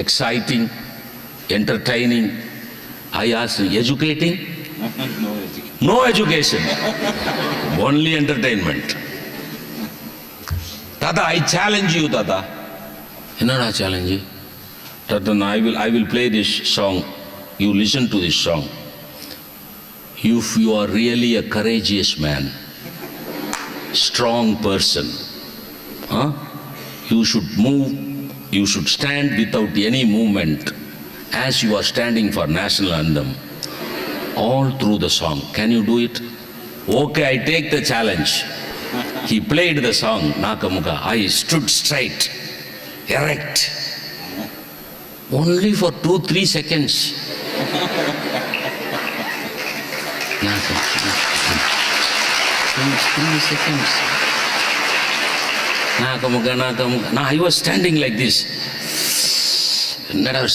exciting, entertaining. I asked, educating? No education. Only entertainment. Tata, I challenge you, Tata. Enna challenge you? Tata, I will play this song. You listen to this song. If you are really a courageous man, strong person, you should move, you should stand without any movement as you are standing for national anthem all through the song. Can you do it? Okay, I take the challenge. He played the song, Nakamuka. I stood straight, erect, only for 2-3 seconds. 3 seconds. Nakamuka. Now I was standing like this.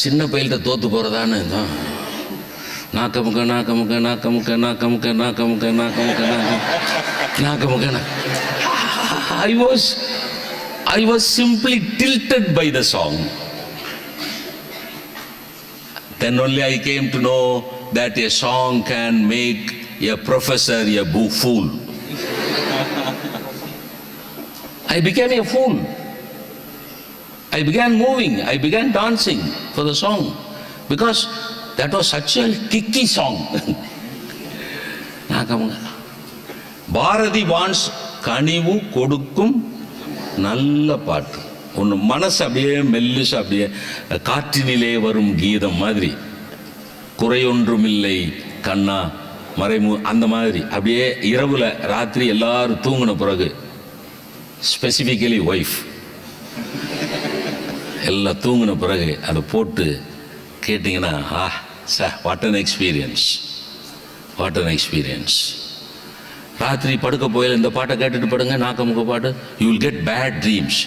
Sinna pailta thotu poradana. Nakamuka. I was simply tilted by the song. Then only I came to know that a song can make a professor a fool. I became a fool. I began moving, I began dancing for the song because that was such a kicky song. Bharati wants Kanivu Kodukkum Nalla Paatu. ஒன்று மனசு அப்படியே மெல்லிசு அப்படியே காற்றினிலே வரும் கீதம் மாதிரி, குறையொன்றுமில்லை கண்ணா மறைமு அந்த மாதிரி அப்படியே இரவுல ராத்திரி எல்லாரும் தூங்கின பிறகு, ஸ்பெசிஃபிக்கலி ஒய்ஃப் எல்லாம் தூங்கின பிறகு அதை போட்டு கேட்டிங்கன்னா what an experience, what an experience. ராத்திரி படுக்க போயில இந்த பாட்டை கேட்டுட்டு படுங்க, நாக்கமுக்க பாட்டு, you will get bad dreams.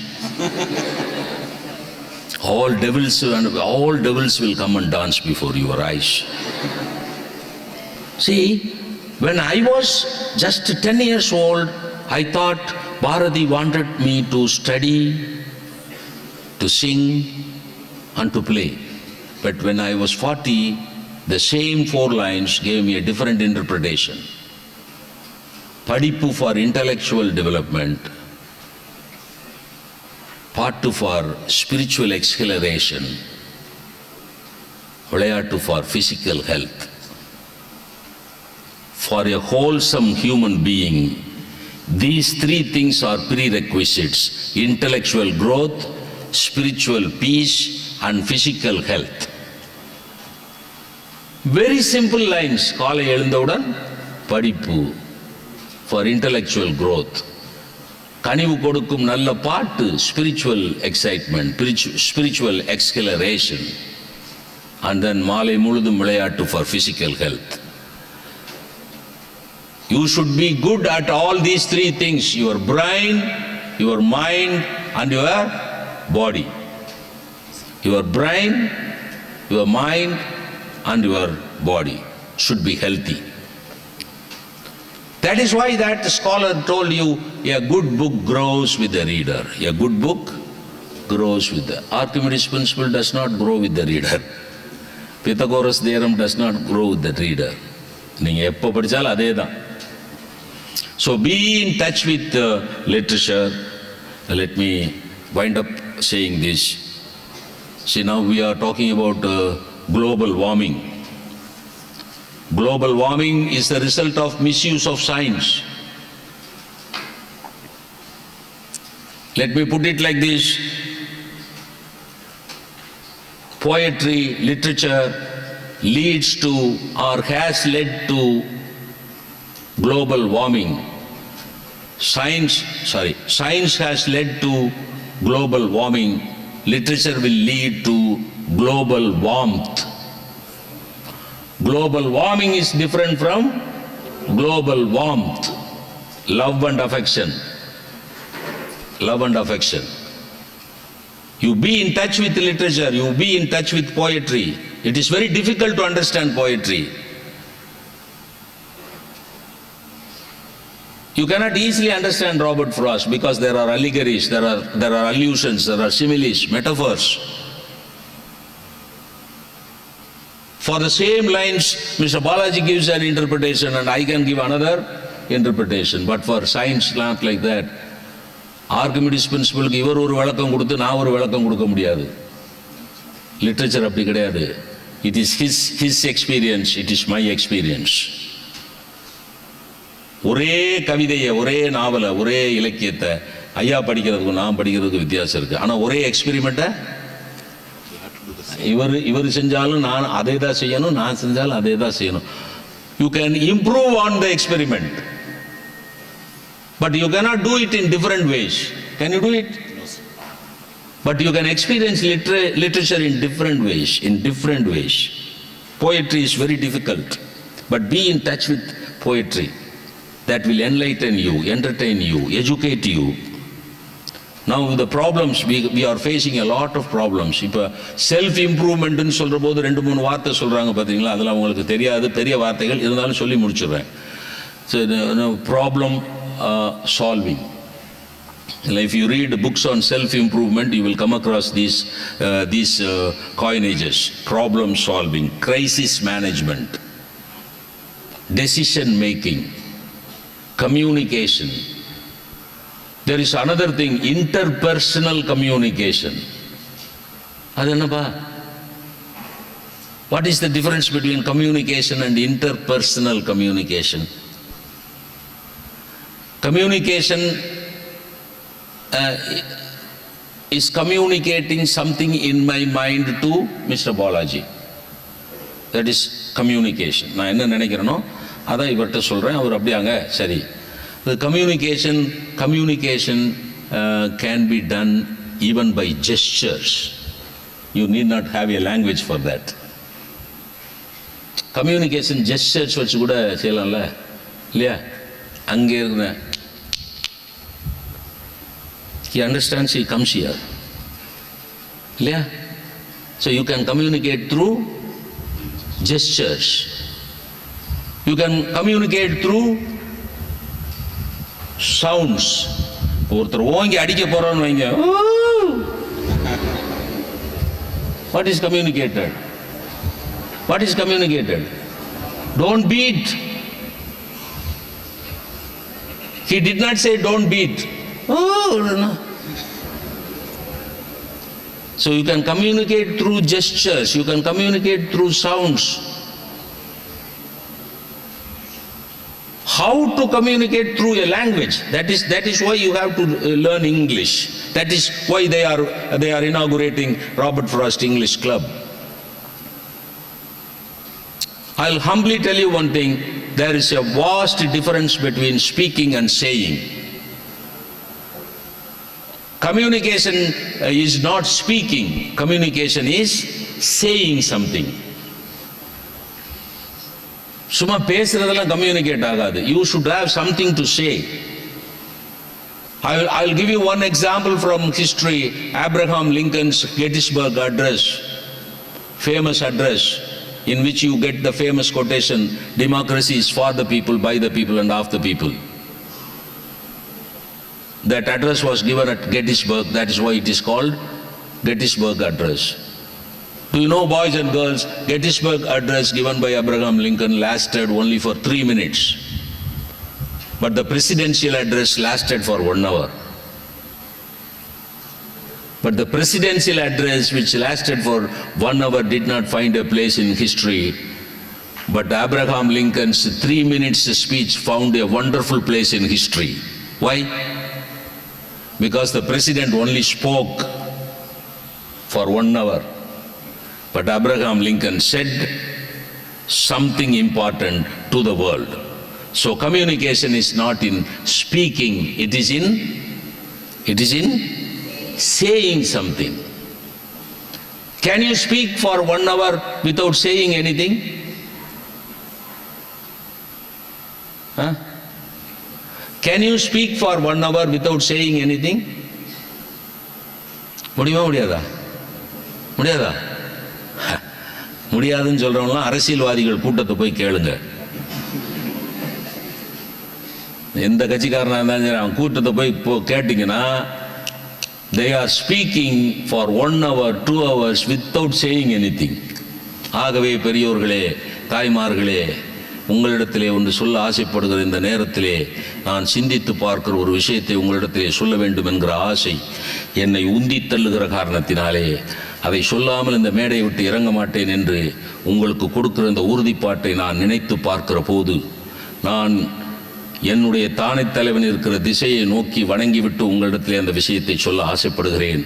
All devils will come and dance before your eyes. See, when I was just 10 years old, I thought Bharati wanted me to study, to sing and to play. But when I was 40, the same 4 lines gave me a different interpretation. Padippu for intellectual development, Pattu for spiritual exhilaration, Vilayattu for physical health. For a wholesome human being, these 3 things are prerequisites: intellectual growth, spiritual peace and physical health. Very simple lines. Kaalai elundhavudan Padippu for intellectual growth. கனிவு கொடுக்கும் நல்ல பாட்டு, spiritual excitement, spiritual exhilaration. And then மாலை முழுதும் விளையாட்டு for physical health. You should be good at all these 3 things: your brain, your mind and your body. Your brain, your mind and your body should be healthy. That is why that scholar told you a good book grows with the reader. A good book grows with the Archimedes principle does not grow with the reader. Pythagoras theorem does not grow with the reader. நீங்க எப்போ படிச்சாலும் அதேதான். So be in touch with literature. Let me wind up saying this. See, now we are talking about global warming. Global warming is the result of misuse of science. Let me put it like this. Poetry, literature leads to or has led to global warming. Science has led to global warming. Literature will lead to global warmth. Global warming is different from global warmth. Love and affection. Love and affection. You be in touch with literature, you be in touch with poetry. It is very difficult to understand poetry. You cannot easily understand Robert Frost because there are allegories, there are allusions, there are similes, metaphors. For the same lines, Mr. Balaji gives an interpretation and I can give another interpretation. But for science, not like that. Archimedes principle, இவர் ஒரு விளக்கம் கொடுத்து நான் ஒரு விளக்கம் கொடுக்க முடியாது. Literature அப்படி கிடையாது. It is his experience, it is my experience. ஒரே கவிதையை, ஒரே நாவலை, ஒரே இலக்கியத்தை ஐயா படிக்கிறதுக்கும் நான் படிக்கிறதுக்கும் வித்தியாசம் இருக்கு. ஆனால் ஒரே எக்ஸ்பெரிமெண்ட்டை இவர் செஞ்சாலும் நான் அதே தான் செய்யணும், நான் செஞ்சாலும் அதே தான் செய்யணும். You can improve on the experiment, but you cannot do it in different ways. Can you do it? No, sir. But you can experience literature in different ways. Poetry is very difficult, but be in touch with poetry. That will enlighten you, entertain you, educate you. Now the problems, we are facing a lot of problems. இப்போ self இம்ப்ரூவ்மெண்ட்னு சொல்கிற போது 2-3 வார்த்தை சொல்கிறாங்க பார்த்தீங்களா, அதெல்லாம் உங்களுக்கு தெரியாது, பெரிய வார்த்தைகள் இருந்தாலும் சொல்லி முடிச்சிடுறேன். So problem solving. If you read books on self-improvement, you will come across these coinages: problem solving, crisis management, decision making, communication. There is another thing, interpersonal communication. Adanappa, what is the difference between communication and interpersonal communication? Communication is communicating something in my mind to Mr. Balaji. That is communication. நான் என்ன நினைக்கிறேனோ அதான் இவர்கிட்ட சொல்கிறேன், அவர் அப்படியாங்க சரி. The communication can be done even by gestures. You need not have a language for that. Communication gestures வச்சு கூட செய்யலாம்ல இல்லையா? அங்கே இருந்த he understands, he comes here. இல்லையா? So you can communicate through gestures. You can communicate through sounds. ஒருத்தர் ஓங்கி அடிக்க போறோம்னு வைங்க, what is communicated? What is communicated? Don't beat. He did not say don't beat. No. So you can communicate through gestures, you can communicate through sounds. How to communicate through a language? That is why you have to learn English. That is why they are inaugurating Robert Frost English Club. I'll humbly tell you one thing, there is a vast difference between speaking and saying. Communication is not speaking, communication is saying something. சும்மா பேசுறதெல்லாம் communicate ஆகாது. You should have something to say. I'll give you one example from history. Abraham Lincoln's Gettysburg Address, famous address in which you get the famous quotation, democracy is for the people, by the people and of the people. That address was given at Gettysburg, that is why it is called Gettysburg Address. Do you know, boys and girls, Gettysburg Address given by Abraham Lincoln lasted only for 3 minutes. But the presidential address lasted for 1 hour. But the presidential address which lasted for 1 hour did not find a place in history. But Abraham Lincoln's 3 minutes speech found a wonderful place in history. Why? Because the president only spoke for 1 hour. But Abraham Lincoln said something important to the world. So communication is not in speaking, it is in saying something. Can you speak for 1 hour without saying anything? Huh? Can you speak for 1 hour without saying anything? முடியாதா? முடியாதுன்னு சொல்றவங்களாம் அரசியல்வாதிகள் கூட்டத்தை போய் கேளுங்க. எந்த கட்சிக்காரனா இருந்தாலும் அவன் கூட்டத்தை போய் கேட்டீங்கன்னா, they are speaking for 1 hour, 2 hours without saying anything. ஆகவே பெரியோர்களே, தாய்மார்களே, உங்களிடத்திலே ஒன்று சொல்ல ஆசைப்படுகிற இந்த நேரத்திலே நான் சிந்தித்து பார்க்கிற ஒரு விஷயத்தை உங்களிடத்திலே சொல்ல வேண்டும் என்கிற ஆசை என்னை உந்தி தள்ளுகிற காரணத்தினாலே அதை சொல்லாமல் இந்த மேடையை விட்டு இறங்க மாட்டேன் என்று உங்களுக்கு கொடுக்கிற இந்த உறுதிப்பாட்டை நான் நினைத்து பார்க்கிற போது நான் என்னுடைய தானை தலைவன் இருக்கிற திசையை நோக்கி வணங்கிவிட்டு உங்களிடத்திலே அந்த விஷயத்தை சொல்ல ஆசைப்படுகிறேன்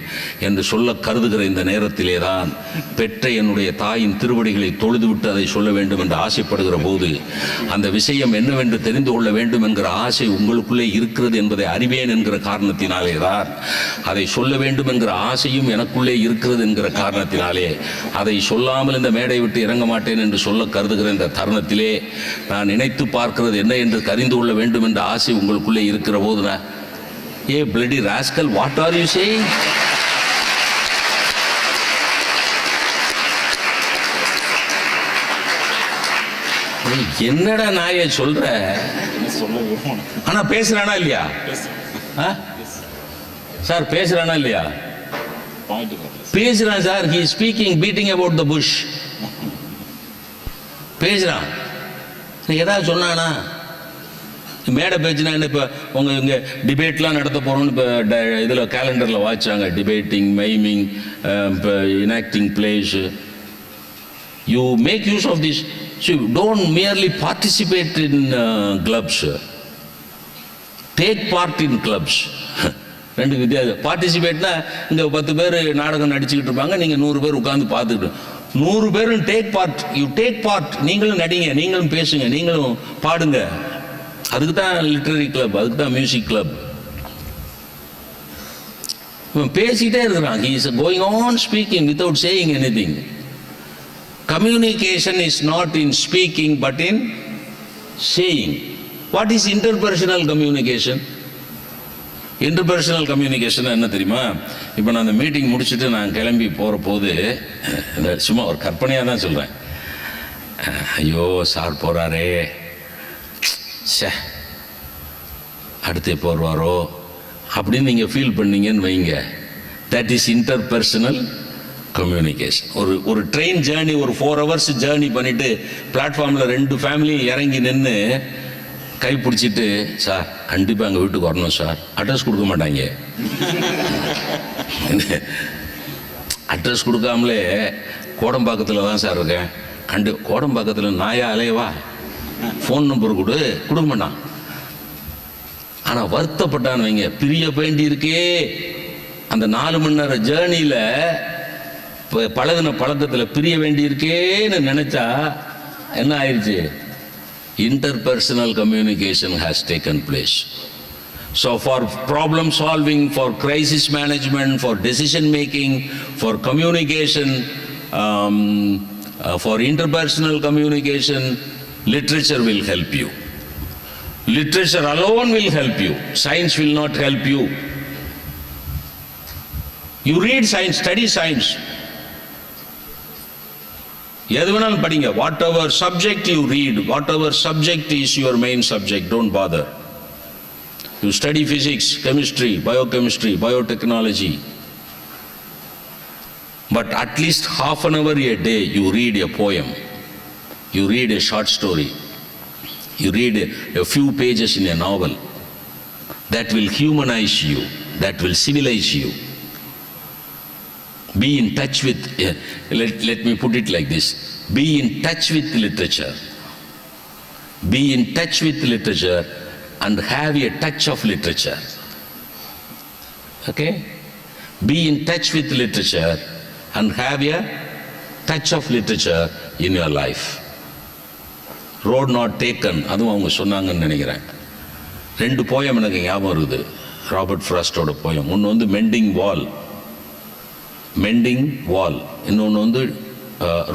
என்று சொல்ல கருதுகிற இந்த நேரத்திலே தான் பெற்ற என்னுடைய தாயின் திருவடிகளை தொழுதுவிட்டு அதை சொல்ல வேண்டும் என்று ஆசைப்படுகிற போது அந்த விஷயம் என்னவென்று தெரிந்து கொள்ள வேண்டும் என்கிற ஆசை உங்களுக்குள்ளே இருக்கிறது என்பதை அறிவேன் என்கிற காரணத்தினாலே தான் அதை சொல்ல வேண்டும் என்கிற ஆசையும் எனக்குள்ளே இருக்கிறது என்கிற காரணத்தினாலே அதை சொல்லாமல் இந்த மேடை விட்டு இறங்க மாட்டேன் என்று சொல்ல கருதுகிற இந்த தருணத்திலே நான் நினைத்து பார்க்கிறது என்ன என்று அறிந்து கொள்ள வேண்டும் என்ற ஆசை உங்களுக்குள்ளே இருக்கிற போது a bloody rascal, what are you saying? என்னடா நாயே சொல்ற? ஆனா பேசுறானா இல்லையா சார்? பேசுறானா இல்லையா? பேசுறான் sir. he is speaking, beating about the bush. பேசுறான். ஏதாவது சொன்னானா? மேடை பேச்சுனா என்ன? இப்போ உங்கள் இங்கே டிபேட்லாம் நடத்த போகிறோம்னு இப்போ இதில் கேலண்டரில் வாய்ச்சாங்க. டிபேட்டிங், மைமிங், இப்போ enacting plays. You make use of this. So don't merely participate in clubs, take part in clubs. ரெண்டு வித்தியாசம். பார்ட்டிசிபேட்னா இங்கே 10 பேர் நாடகம் நடிச்சுக்கிட்டு இருப்பாங்க, நீங்கள் 100 பேர் உட்காந்து பார்த்துக்கிட்டு. 100 பேரும் take part. You take part. நீங்களும் நடிங்க, நீங்களும் பேசுங்க, நீங்களும் பாடுங்க. அதுக்கு தான் லிட்ரரி கிளப், அதுக்கு தான் மியூசிக் கிளப். பேசிட்டே இருக்கிறான். he is going on speaking without saying anything. Communication is not in speaking but in saying. What is interpersonal communication? Interpersonal communication என்ன தெரியுமா? இப்போ நான் அந்த மீட்டிங் முடிச்சுட்டு நான் கிளம்பி போகிற போது, சும்மா ஒரு கற்பனையாக தான் சொல்கிறேன், ஐயோ சார் போகிறாரே, சே அடுத்து எப்போ வருவாரோ அப்படின்னு நீங்கள் ஃபீல் பண்ணீங்கன்னு வைங்க. That is interpersonal communication. ஒரு ட்ரெயின் ஜேர்னி, ஒரு 4 hours ஜேர்னி பண்ணிவிட்டு பிளாட்ஃபார்மில் 2 ஃபேமிலியும் இறங்கி நின்று கை பிடிச்சிட்டு, சார் கண்டிப்பாக எங்கள் வீட்டுக்கு வரணும் சார். அட்ரஸ் கொடுக்க மாட்டாங்க. அட்ரஸ் கொடுக்காமலே கோடம்பாக்கத்தில் தான் சார் இருக்கேன். கோடம்பாக்கத்தில் நாயா அலையவா, ஃபோன் நம்பர் கொடுக்க மாட்டான். ஆனால் வருத்தப்பட்டான்னு வைங்க, பிரிய வேண்டி இருக்கே. அந்த 4 மணி நேரம் ஜேர்னியில் பழகின பழக்கத்தில் பிரிய வேண்டி இருக்கேன்னு நினைச்சா என்ன ஆயிடுச்சு? Interpersonal communication has taken place. So for problem solving, for crisis management, for decision making, for communication, for interpersonal communication, literature will help you. Literature alone will help you. Science will not help you. You read science, study science. எது வேணாலும் படிங்க. What ever subject you read, what ever subject is your main subject, don't father. You study physics, chemistry, biochemistry, biotechnology, but at least half an hour a day you read a poem, you read a short story, you read a few pages in a novel. That will humanize you, that will civilize you. Be in touch with, let me put it like this, be in touch with literature. Be in touch with literature and have a touch of literature. Okay? Be in touch with literature and have a touch of literature in your life. Road not taken, அதுவும் அவங்க சொன்னாங்கன்னு நினைக்கிறேன். 2 poem எனக்கு ஞாபகம் இருக்குது, Robert ஃப்ராஸ்டோட poem. ஒன்று வந்து mending wall, இன்னொன்று வந்து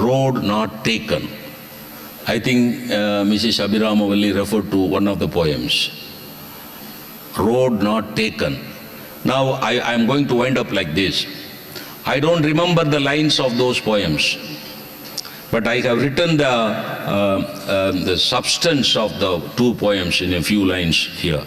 road not taken. I think Mrs. Abhiramavalli referred to one of the poems, road not taken. Now I am going to wind up like this. I don't remember the lines of those poems, but I have written the substance of the 2 poems in a few lines here.